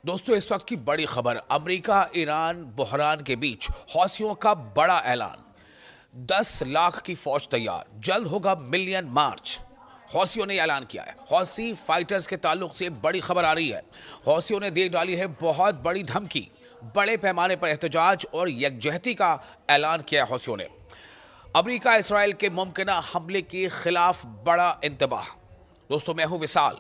दोस्तों, इस वक्त की बड़ी खबर, अमेरिका ईरान बहरान के बीच हौसियों का बड़ा ऐलान। 10 लाख की फौज तैयार, जल्द होगा मिलियन मार्च। हौसियों ने ऐलान किया है। हौसी फाइटर्स के ताल्लुक से बड़ी खबर आ रही है। हौसियों ने दे डाली है बहुत बड़ी धमकी, बड़े पैमाने पर एहतजाज और यकजहती का ऐलान किया है हौसियों ने। अमेरिका इसराइल के मुमकिन हमले के खिलाफ बड़ा इंतबाह। दोस्तों, मैं हूं विशाल।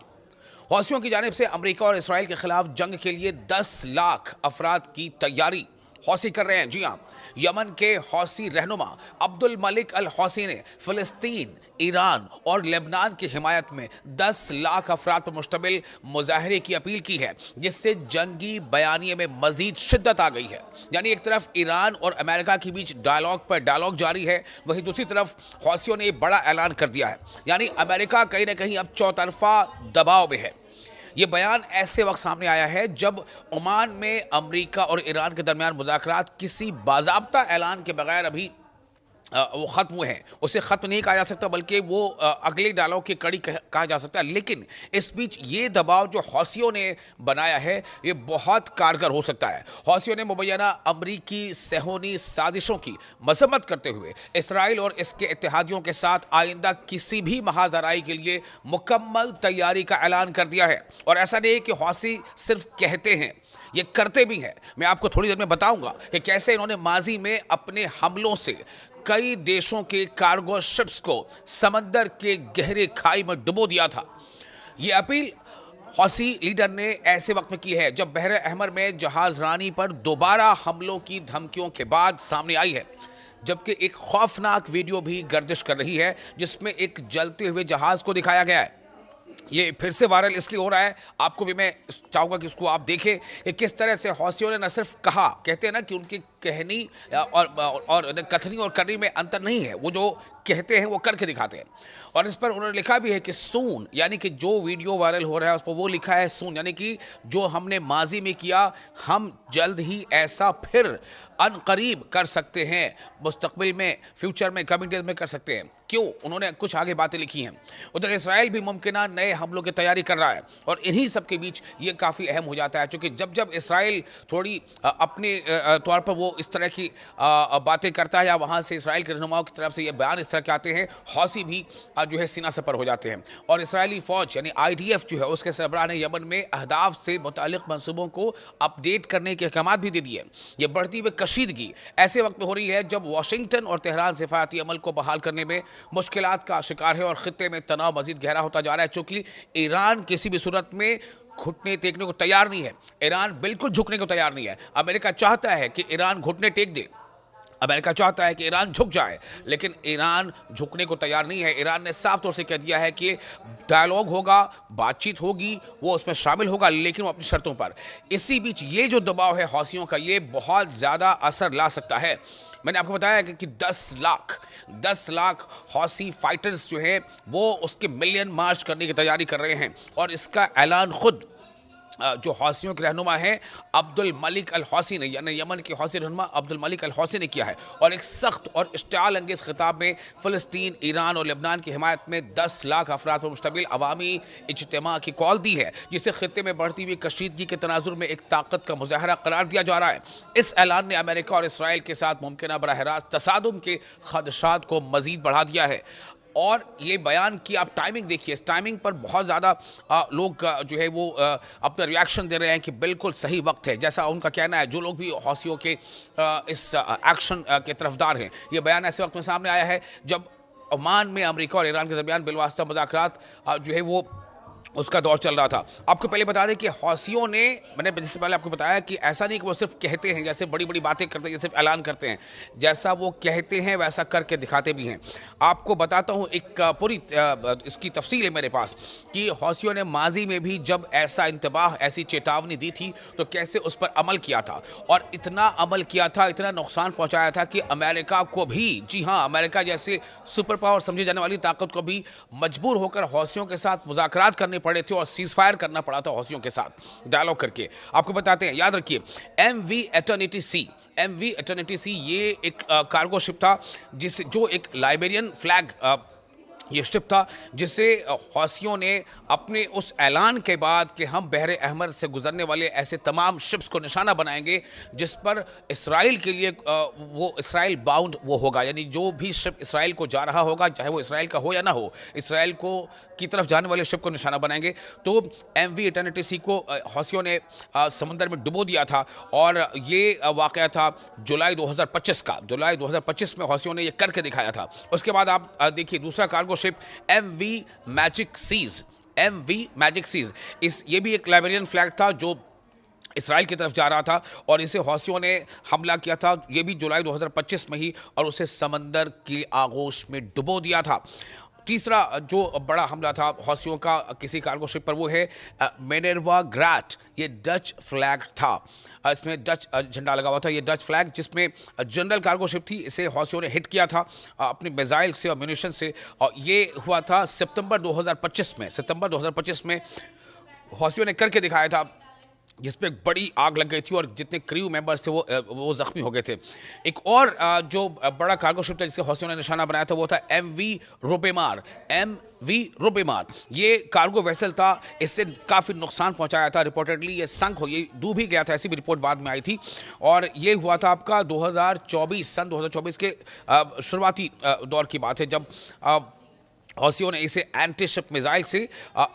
हौसियों की जानिब से अमेरिका और इसराइल के खिलाफ जंग के लिए 10 लाख अफराद की तैयारी हौसी कर रहे हैं। जी हां, यमन के हौसी रहनुमा अब्दुल मलिक अल हौसी ने फिलिस्तीन, ईरान और लेबनान की हिमायत में 10 लाख अफराद पर मुश्तमिल मुजाहरे की अपील की है, जिससे जंगी बयानिए में मजीद शिद्दत आ गई है। यानी एक तरफ ईरान और अमेरिका के बीच डायलॉग पर डायलॉग जारी है, वहीं दूसरी तरफ हौसियों ने बड़ा ऐलान कर दिया है। यानी अमेरिका कहीं ना कहीं अब चौतरफा दबाव में है। ये बयान ऐसे वक्त सामने आया है जब ओमान में अमेरिका और ईरान के दरमियान मुज़ाकरात किसी बाज़ाब्ता ऐलान के बगैर अभी वो ख़त्म हुए हैं। उसे ख़त्म नहीं कहा जा सकता, बल्कि वो अगले डायलॉग की कड़ी कहा जा सकता है। लेकिन इस बीच ये दबाव जो हौसियों ने बनाया है, ये बहुत कारगर हो सकता है। हौसियों ने मुबैना अमरीकी सेहोनी साजिशों की मजम्मत करते हुए इसराइल और इसके इत्तेहादियों के साथ आइंदा किसी भी महाजराई के लिए मुकम्मल तैयारी का ऐलान कर दिया है। और ऐसा नहीं है कि हौसी सिर्फ कहते हैं, ये करते भी हैं। मैं आपको थोड़ी देर में बताऊंगा कि कैसे इन्होंने माजी में अपने हमलों से कई देशों के कार्गो शिप्स को समंदर के गहरे खाई में डुबो दिया था। ये अपील हौसी लीडर ने ऐसे वक्त में की है जब बहरे अहमर में जहाज रानी पर दोबारा हमलों की धमकियों के बाद सामने आई है। जबकि एक खौफनाक वीडियो भी गर्दिश कर रही है, जिसमें एक जलते हुए जहाज को दिखाया गया है। ये फिर से वायरल इसलिए हो रहा है, आपको भी मैं चाहूँगा कि उसको आप देखें कि किस तरह से हौसियों ने न सिर्फ कहा, कहते हैं ना कि उनकी कहनी और कथनी और करनी में अंतर नहीं है, वो जो कहते हैं वो करके दिखाते हैं। और इस पर उन्होंने लिखा भी है कि सून, यानी कि जो वीडियो वायरल हो रहा है उस पर वो लिखा है सून, यानी कि जो हमने माजी में किया हम जल्द ही ऐसा फिर अनकरीब कर सकते हैं, मुस्तकबिल में, फ्यूचर में, कमिंग डेज में कर सकते हैं। क्यों? उन्होंने कुछ आगे बातें लिखी हैं। उधर इसराइल भी मुमकिन नए हमलों की तैयारी कर रहा है और इन्हीं सब के बीच ये काफ़ी अहम हो जाता है, क्योंकि जब जब इसराइल थोड़ी अपने तौर पर वो इस तरह की बातें करता है या वहाँ से इसराइल के रहनुमाओं की तरफ से ये बयान इस तरह के आते हैं, हौसी भी जो है सीना सपर हो जाते हैं। और इसराइली फ़ौज यानी IDF जो है, उसके सरबराह ने यमन में अहदाफ से मुतालिक मंसूबों को अपडेट करने के अहकाम भी दे दिए। ये बढ़ती हुई कशीदगी ऐसे वक्त में हो रही है जब वाशिंगटन और तेहरान सिफारती अमल को बहाल करने में मुश्किलात का शिकार है और खित्ते में तनाव मजीद गहरा होता जा रहा है, चूंकि ईरान किसी भी सूरत में घुटने टेकने को तैयार नहीं है। ईरान बिल्कुल झुकने को तैयार नहीं है। अमेरिका चाहता है कि ईरान घुटने टेक दे, अमेरिका चाहता है कि ईरान झुक जाए, लेकिन ईरान झुकने को तैयार नहीं है। ईरान ने साफ तौर से कह दिया है कि डायलॉग होगा, बातचीत होगी, वो उसमें शामिल होगा, लेकिन वो अपनी शर्तों पर। इसी बीच ये जो दबाव है हौसियों का, ये बहुत ज़्यादा असर ला सकता है। मैंने आपको बताया कि 10 लाख हौसी फाइटर्स जो है वो उसके मिलियन मार्च करने की तैयारी कर रहे हैं। और इसका ऐलान खुद जो हौसियों के रहनुमा हैं अब्दुल मलिक अल हौसी ने, यानी यमन के हौसी रहनुमा अब्दुल मलिक अल हौसी ने किया है। और एक सख्त और इश्तिआल अंगेज़ खिताब में फ़लस्तीन, ईरान और लेबनान की हिमायत में 10 लाख अफराद पर मुश्तमिल अवामी इज्तिमा की कॉल दी है, जिसे खित्ते में बढ़ती हुई कशीदगी के तनाजुर में एक ताकत का मुजाहरा करार दिया जा रहा है। इस ऐलान ने अमेरिका और इसराइल के साथ मुमकिन बराह रास्त तसादुम के खदशात को मज़ीद बढ़ा दिया है। और ये बयान की आप टाइमिंग देखिए, इस टाइमिंग पर बहुत ज़्यादा लोग जो है वो अपना रिएक्शन दे रहे हैं कि बिल्कुल सही वक्त है, जैसा उनका कहना है। जो लोग भी हौसियों के इस एक्शन के तरफदार हैं, ये बयान ऐसे वक्त में सामने आया है जब ओमान में अमेरिका और ईरान के दरमियान बिलवास्ता मुज़ाकरात जो है वो उसका दौर चल रहा था। आपको पहले बता दें कि हौसियों ने, मैंने जिससे पहले आपको बताया कि ऐसा नहीं कि वो सिर्फ कहते हैं, जैसे बड़ी बड़ी बातें करते हैं, जैसे ऐलान करते हैं, जैसा वो कहते हैं वैसा करके दिखाते भी हैं। आपको बताता हूँ, एक पूरी इसकी तफसील है मेरे पास कि हौसियों ने माजी में भी जब ऐसा इंतबाह, ऐसी चेतावनी दी थी तो कैसे उस पर अमल किया था। और इतना अमल किया था, इतना नुकसान पहुँचाया था कि अमेरिका को भी, जी हाँ, अमेरिका जैसे सुपर पावर समझी जाने वाली ताकत को भी मजबूर होकर हौसियों के साथ मुज़ाकरात करने पड़े थे और सीज फायर करना पड़ा था हौसियों के साथ डायलॉग करके। आपको बताते हैं, याद रखिए, MV एटर्निटी सी ये एक कार्गो शिप था जो एक लाइबेरियन फ्लैग ये शिप था जिससे हौसियों ने अपने उस ऐलान के बाद कि हम बहर अहमर से गुजरने वाले ऐसे तमाम शिप्स को निशाना बनाएंगे जिस पर इसराइल के लिए वो इसराइल बाउंड वो होगा, यानी जो भी शिप इसराइल को जा रहा होगा, चाहे वो इसराइल का हो या ना हो, इसराइल को की तरफ जाने वाले शिप को निशाना बनाएंगे। तो MV इटर्निटी सी को हौसियों ने समंदर में डुबो दिया था और ये वाक़या था जुलाई 2025 का। जुलाई 2025 में हौसियों ने ये करके दिखाया था। उसके बाद आप देखिए दूसरा cargo ship MV magic seas, MV magic seas, ये भी एक लाइबेरियन फ्लैग था जो इसराइल की तरफ जा रहा था और इसे हौसियों ने हमला किया था, ये भी जुलाई 2025 में ही, और उसे समंदर की आगोश में डुबो दिया था। तीसरा जो बड़ा हमला था हौसियों का किसी कार्गो शिप पर वो है मिनर्वा ग्रैट, ये डच फ्लैग था, इसमें डच झंडा लगा हुआ था, ये डच फ्लैग जिसमें जनरल कार्गो शिप थी, इसे हौसियों ने हिट किया था अपने मिसाइल से और म्यूनिशन से, और ये हुआ था सितंबर 2025 में। सितंबर 2025 में हौसियों ने करके दिखाया था जिसपे बड़ी आग लग गई थी और जितने क्रू मेंबर्स थे वो जख्मी हो गए थे। एक और जो बड़ा कार्गो शिप था जिसके हौसियों ने निशाना बनाया था वो था MV रुबेमार, MV रुबेमार। ये कार्गो वेसल था, इससे काफ़ी नुकसान पहुंचाया था, रिपोर्टेडली ये संक हो, ये डूब ही गया था, ऐसी भी रिपोर्ट बाद में आई थी। और ये हुआ था आपका 2024, सन 2024 के शुरुआती दौर की बात है, जब हौसियों ने इसे एंटी शिप मिसाइल से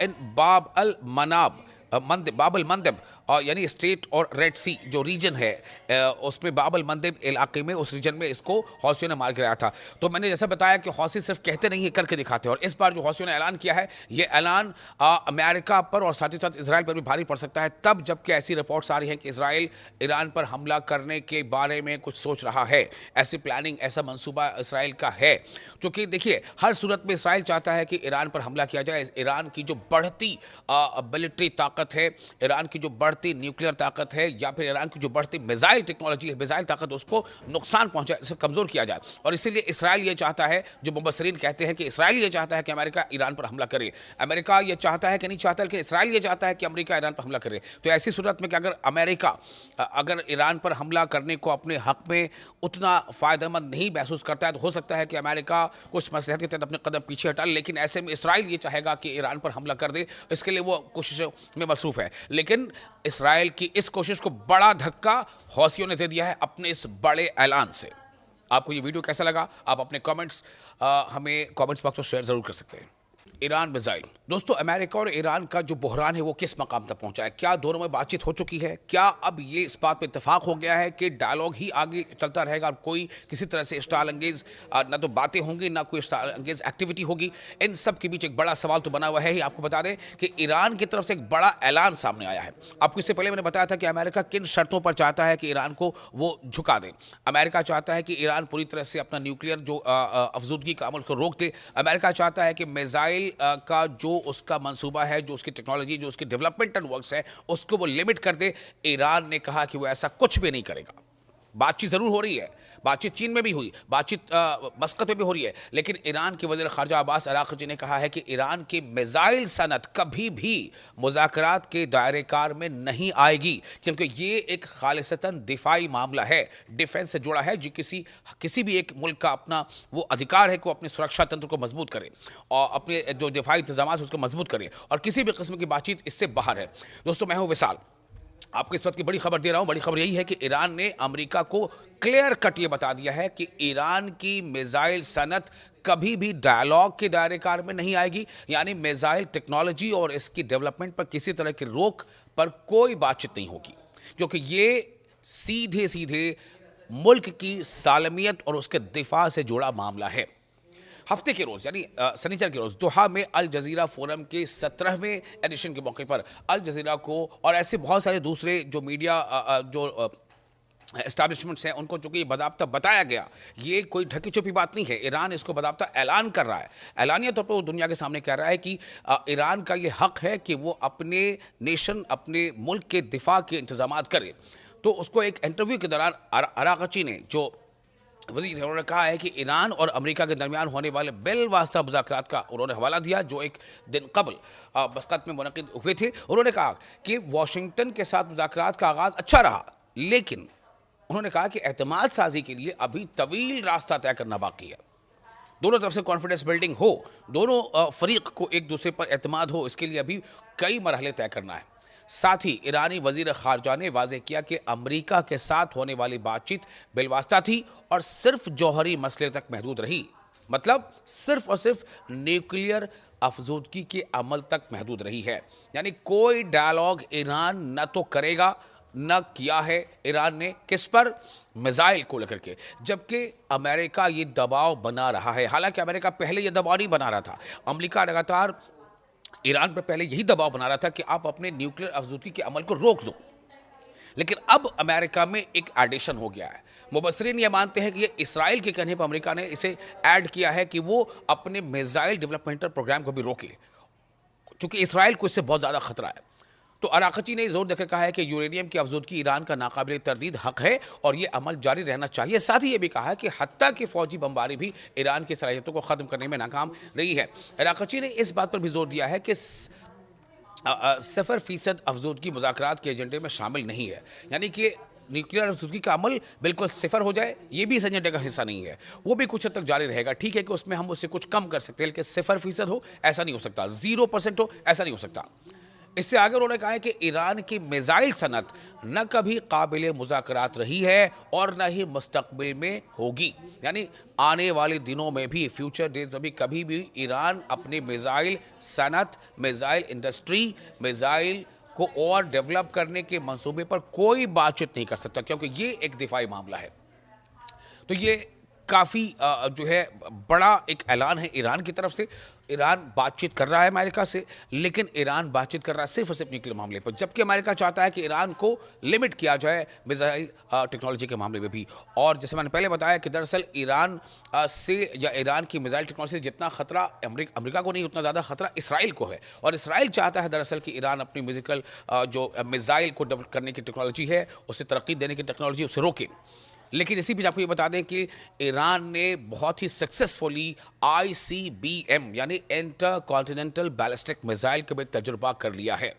इन बाब अल मनाब बाबल मंदब यानी स्ट्रेट और रेड सी जो रीजन है उसमें बाबल मंदब इलाके में, उस रीजन में इसको हौसियों ने मार गिराया था। तो मैंने जैसा बताया कि हौसी सिर्फ कहते नहीं है, करके दिखाते हैं। और इस बार जो हौसियों ने ऐलान किया है, ये ऐलान अमेरिका पर और साथ ही साथ इसराइल पर भी भारी पड़ सकता है, तब जबकि ऐसी रिपोर्ट्स आ रही हैं कि इसराइल ईरान पर हमला करने के बारे में कुछ सोच रहा है, ऐसी प्लानिंग, ऐसा मंसूबा इसराइल का है। क्योंकि देखिए हर सूरत में इसराइल चाहता है कि ईरान पर हमला किया जाए। ईरान की जो बढ़ती मिलिट्री ताकत है, ईरान की जो बढ़ती न्यूक्लियर ताकत है, या फिर ईरान की जो बढ़ती मिसाइल टेक्नोलॉजी है, मिसाइल ताकत, उसको नुकसान पहुंचाए, इसे कमजोर किया जाए। और इसीलिए इसराइल ये चाहता है, जो मुबस्सिरीन कहते हैं कि इसराइल ये चाहता है कि अमेरिका ईरान पर हमला करे। अमेरिका ये चाहता है कि नहीं चाहता, कि इसराइल ये चाहता है कि अमेरिका ईरान पर हमला करे। तो ऐसी सूरत में कि अगर अमेरिका अगर ईरान पर हमला करने को अपने हक में उतना फायदेमंद नहीं महसूस करता है, तो हो सकता है कि अमेरिका कुछ मसलहत के तहत अपने कदम पीछे हटा ले। लेकिन ऐसे में इसराइल ये चाहेगा कि ईरान पर हमला कर दे, इसके लिए वो कोशिशों में मसरूफ है। लेकिन इसराइल की इस कोशिश को बड़ा धक्का हौसियों ने दे दिया है अपने इस बड़े ऐलान से। आपको ये वीडियो कैसा लगा, आप अपने कमेंट्स हमें कमेंट्स बॉक्स में शेयर जरूर कर सकते हैं। ईरान मिसाइल, दोस्तों अमेरिका और ईरान का जो बहरान है वो किस मकाम तक पहुंचा है? क्या दोनों में बातचीत हो चुकी है? क्या अब ये इस बात पे इत्तेफाक हो गया है कि डायलॉग ही आगे चलता रहेगा और कोई किसी तरह से स्टाइल अंगेज ना तो बातें होंगी ना कोई स्टाइल अंगेज एक्टिविटी होगी? इन सब के बीच एक बड़ा सवाल तो बना हुआ है ही। आपको बता दें कि ईरान की तरफ से एक बड़ा ऐलान सामने आया है। आपको इससे पहले मैंने बताया था कि अमेरिका किन शर्तों पर चाहता है कि ईरान को वो झुका दे। अमेरिका चाहता है कि ईरान पूरी तरह से अपना न्यूक्लियर जो अफजूदगी का अमल को रोक दे। अमेरिका चाहता है कि मिसाइल का जो उसका मंसूबा है, जो उसकी टेक्नोलॉजी, जो उसकी डेवलपमेंटल वर्क्स है, उसको वो लिमिट कर दे। ईरान ने कहा कि वो ऐसा कुछ भी नहीं करेगा। बातचीत जरूर हो रही है, बातचीत चीन में भी हुई, बातचीत मस्कत में भी हो रही है, लेकिन ईरान के वज़ीर ख़ारजा अब्बास अराक़ची ने कहा है कि ईरान की मिसाइल सनत कभी भी मुज़ाकरात के दायरे कार में नहीं आएगी, क्योंकि ये एक खालिसतन दिफाई मामला है, डिफेंस से जुड़ा है, जो किसी भी एक मुल्क का अपना वो अधिकार है कि वो अपने सुरक्षा तंत्र को मजबूत करे और अपने जो दिफाई इंतजाम है उसको मजबूत करे, और किसी भी किस्म की बातचीत इससे बाहर है। दोस्तों मैं हूँ विशाल, आपको इस वक्त की बड़ी खबर दे रहा हूं। बड़ी खबर यही है कि ईरान ने अमेरिका को क्लियर कट ये बता दिया है कि ईरान की मिसाइल सनत कभी भी डायलॉग के दायरे कार में नहीं आएगी, यानी मिसाइल टेक्नोलॉजी और इसकी डेवलपमेंट पर किसी तरह की रोक पर कोई बातचीत नहीं होगी, क्योंकि ये सीधे सीधे मुल्क की सालमियत और उसके दिफा से जुड़ा मामला है। हफ्ते के रोज़ यानी शनिचर के रोज़ दोहा में अल जज़ीरा फोरम के 17वें एडिशन के मौके पर अल जज़ीरा को और ऐसे बहुत सारे दूसरे जो मीडिया जो एस्टैब्लिशमेंट्स हैं उनको चूँकि बाज़ाब्ता बताया गया, ये कोई ढकी छुपी बात नहीं है। ईरान इसको बाज़ाब्ता ऐलान कर रहा है, ऐलानिया तौर पर वो दुनिया के सामने कह रहा है कि ईरान का ये हक़ है कि वो अपने नेशन, अपने मुल्क के दिफा के इंतज़ामात करे। तो उसको एक इंटरव्यू के दौरान अराक़ची ने, जो वज़ीर है, उन्होंने कहा है कि ईरान और अमेरिका के दरमियान होने वाले बिलवास्ता मुज़ाकरात का उन्होंने हवाला दिया जो एक दिन कबल मस्कत में मुनक़िद हुए थे। उन्होंने कहा कि वाशिंगटन के साथ मुज़ाकरात का आगाज़ अच्छा रहा, लेकिन उन्होंने कहा कि एतमाद साजी के लिए अभी तवील रास्ता तय करना बाकी है। दोनों तरफ से कॉन्फिडेंस बिल्डिंग हो, दोनों फरीक को एक दूसरे पर एतमाद हो, इसके लिए अभी कई मरहले तय करना है। साथ ही ईरानी वजीर खारजा ने वाजे किया कि अमेरिका के साथ होने वाली बातचीत बिलवास्ता थी और सिर्फ जौहरी मसले तक महदूद रही। मतलब सिर्फ और सिर्फ न्यूक्लियर अफजूदगी के अमल तक महदूद रही है। यानी कोई डायलॉग ईरान न तो करेगा, न किया है ईरान ने, किस पर? मिसाइल को लेकर के। जबकि अमेरिका ये दबाव बना रहा है। हालांकि अमेरिका पहले ये दबाव नहीं बना रहा था। अमेरिका लगातार ईरान पर पहले यही दबाव बना रहा था कि आप अपने न्यूक्लियर अफजूदगी के अमल को रोक दो। लेकिन अब अमेरिका में एक एडिशन हो गया है। मुबस्सिरीन ये मानते हैं कि ये इसराइल के कहने पर अमेरिका ने इसे ऐड किया है कि वो अपने मिसाइल डेवलपमेंटल प्रोग्राम को भी रोके, क्योंकि इसराइल को इससे बहुत ज़्यादा खतरा है। तो अराक़ची ने जोर देकर कहा है कि यूरेनियम की अफजूदगी ईरान का नाकाबिल तरदीद हक है और ये अमल जारी रहना चाहिए। साथ ही ये भी कहा है कि हत्ता की फौजी बमबारी भी ईरान की सलाहियतों को ख़त्म करने में नाकाम रही है। अराक़ची ने इस बात पर भी जोर दिया है कि 0% अफजूदगी मुज़ाकरात के एजेंडे में शामिल नहीं है। यानी कि न्यूक्लियर अफजूदगी का अमल बिल्कुल सिफर हो जाए, ये भी इस एजेंडे का हिस्सा नहीं है। वो भी कुछ हद तक जारी रहेगा। ठीक है कि उसमें हम उससे कुछ कम कर सकते हैं, लेकिन 0% हो ऐसा नहीं हो सकता, 0% हो ऐसा नहीं हो सकता। इससे आगे उन्होंने कहा है कि ईरान की मिसाइल सनत न कभी काबिल मुज़ाकरात रही है और न ही मुस्तकबिल में होगी। यानी आने वाले दिनों में भी, फ्यूचर डेज में भी कभी भी ईरान अपनी मिसाइल सनत, मिसाइल इंडस्ट्री, मिसाइल को और डेवलप करने के मंसूबे पर कोई बातचीत नहीं कर सकता, क्योंकि ये एक दिफाई मामला है। तो ये काफ़ी जो है बड़ा एक ऐलान है ईरान की तरफ से। ईरान बातचीत कर रहा है अमेरिका से, लेकिन ईरान बातचीत कर रहा है सिर्फ और सिर्फ न्यूक्लियर मामले पर, जबकि अमेरिका चाहता है कि ईरान को लिमिट किया जाए मिसाइल टेक्नोलॉजी के मामले में भी। और जैसे मैंने पहले बताया कि दरअसल ईरान से या ईरान की मिसाइल टेक्नोलॉजी से जितना खतरा अमेरिका को नहीं, उतना ज़्यादा खतरा इसराइल को है। और इसराइल चाहता है दरअसल कि ईरान अपनी म्यूजिकल जो मिसाइल को डेवलप करने की टेक्नोलॉजी है, उसे तरक्की देने की टेक्नोलॉजी, उसे रोके। लेकिन इसी बीच आपको ये बता दें कि ईरान ने बहुत ही सक्सेसफुली ICBM यानी इंटर कॉन्टिनेंटल बैलिस्टिक मिसाइल का भी तजुर्बा कर लिया है।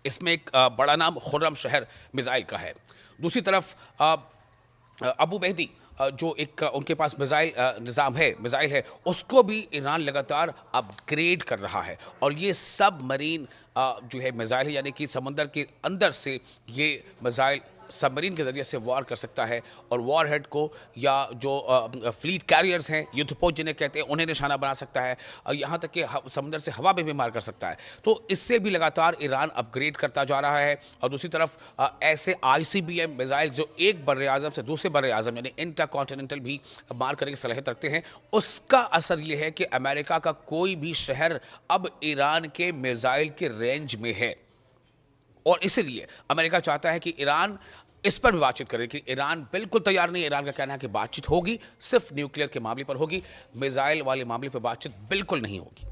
इसमें एक बड़ा नाम खुर्रम शहर मिसाइल का है। दूसरी तरफ अबू मेहदी जो एक उनके पास मिसाइल है, उसको भी ईरान लगातार अपग्रेड कर रहा है। और ये सब मरीन जो है मिसाइल है, यानी कि समंदर के अंदर से ये मिसाइल सबमरीन के जरिए से वार कर सकता है और वॉर हेड को या जो फ्लीट कैरियर्स हैं, युद्धपोत जिन्हें कहते हैं, उन्हें निशाना बना सकता है। यहाँ तक कि समुद्र से हवा में भी मार कर सकता है। तो इससे भी लगातार ईरान अपग्रेड करता जा रहा है। और दूसरी तरफ ऐसे ICBM मिसाइल जो एक बर्र आज़म से दूसरे बर्र आज़म यानी इंटर कॉन्टिनेंटल भी मार करने की सलाहियत रखते हैं, उसका असर ये है कि अमेरिका का कोई भी शहर अब ईरान के मिसाइल के रेंज में है। और इसलिए अमेरिका चाहता है कि ईरान इस पर भी बातचीत करे, कि ईरान बिल्कुल तैयार नहीं है। ईरान का कहना है कि बातचीत होगी, सिर्फ न्यूक्लियर के मामले पर होगी, मिसाइल वाले मामले पर बातचीत बिल्कुल नहीं होगी।